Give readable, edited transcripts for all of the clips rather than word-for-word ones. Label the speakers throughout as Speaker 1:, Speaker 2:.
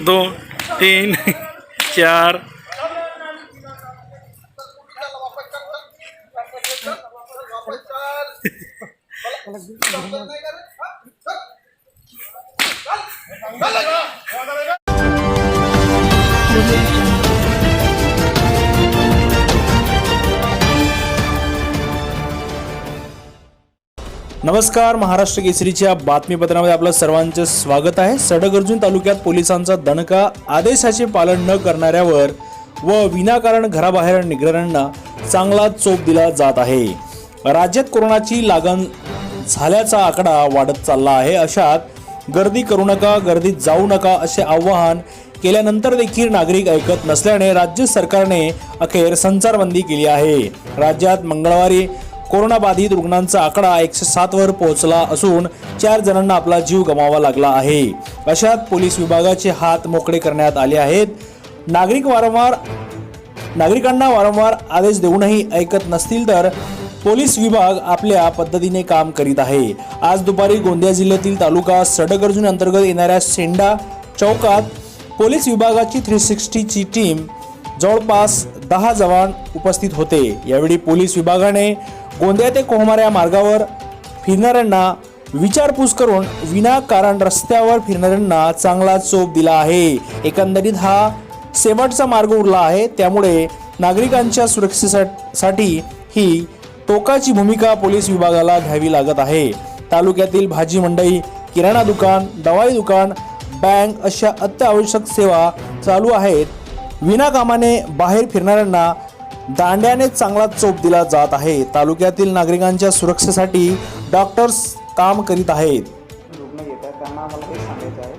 Speaker 1: 2 3 4
Speaker 2: नमस्कार, महाराष्ट्र केसरीच्या बातमीपत्रामध्ये आपलं सर्वांचं स्वागत आहे। सडक-अर्जुन तालुक्यात पोलिसांचा दणका, आदेशाचे पालन न करणाऱ्यावर व विनाकारण घराबाहेर निघणाऱ्यांना चांगला चोप दिला जात आहे। राज्यात कोरोनाची लागण झाल्याचा आकडा वाढत चालला आहे। अशात गर्दी करू नका, गर्दीत जाऊ नका असे आवाहन केल्यानंतर देखील नागरिक ऐकत नसल्याने राज्य सरकारने अखेर संचारबंदी केली आहे। राज्यात मंगळवारी कोरोना बाधित रुग्णांचा आकडा 107 वर पोहोचला असून 4 जणांना आपला जीव गमावा लागला आहे। अशात पोलीस विभागाचे हात मोकळे करण्यात आले आहेत। नागरिकांना वारंवार आदेश देऊनही ऐकत नसतील तर पोलीस विभाग आपल्या पद्धतीने काम करीत आहे। आज दुपारी गोंदिया जिल्ह्यातील तालुका सडक-अर्जुन अंतर्गत येणाऱ्या सेंडा चौकात पोलीस विभागाची 360 ची टीम जवळपास 10 जवान उपस्थित होते। यावेळी पोलीस विभागाने गोंदिया ते कोहमार या मार्गावर फिरणाऱ्यांना विचारपूस करून विनाकारण रस्त्यावर फिरणाऱ्यांना चांगला चोप दिला आहे। एकंदरीत हा शेवटचा मार्ग उरला आहे, त्यामुळे नागरिकांच्या सुरक्षेसाठी ही टोकाची भूमिका पोलीस विभागाला घ्यावी लागत आहे। तालुक्यातील भाजी मंडई, किराणा दुकान, दवाई दुकान, बँक अशा अत्यावश्यक सेवा चालू आहेत। विनाकामाने बाहेर फिरणाऱ्यांना दांड्याने चांगला चोप दिला जात आहे। तालुक्यातील नागरिकांच्या सुरक्षेसाठी डॉक्टर्स काम करीत आहेत।
Speaker 3: रुग्ण येतात त्यांना आम्हाला हे सांगायचं आहे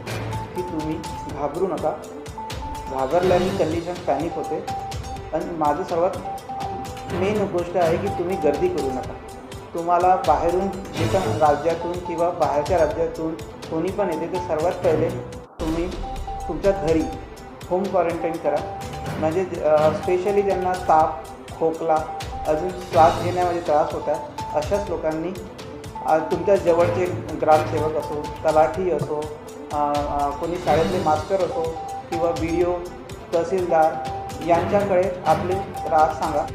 Speaker 3: की तुम्ही घाबरू नका। घाबरल्याने कंडिशन पॅनिक होते। आणि माझं सर्वात मेन गोष्ट आहे की तुम्ही गर्दी करू नका। तुम्हाला बाहेरून जे पण राज्यातून किंवा बाहेरच्या राज्यातून कोणी पण येते ते सर्वात पहिले तुम्ही तुमच्या घरी होम क्वारंटाईन करा। म्हणजे स्पेशली ज्यांना ताप, खोकला, अजून श्वास घेण्यामध्ये त्रास होता अशाच लोकांनी तुमच्या जवळचे ग्रामसेवक असो, तलाठी असो, कोणी शाळेतले मास्टर असो किंवा BDO, तहसीलदार यांच्याकडे आपले त्रास सांगा।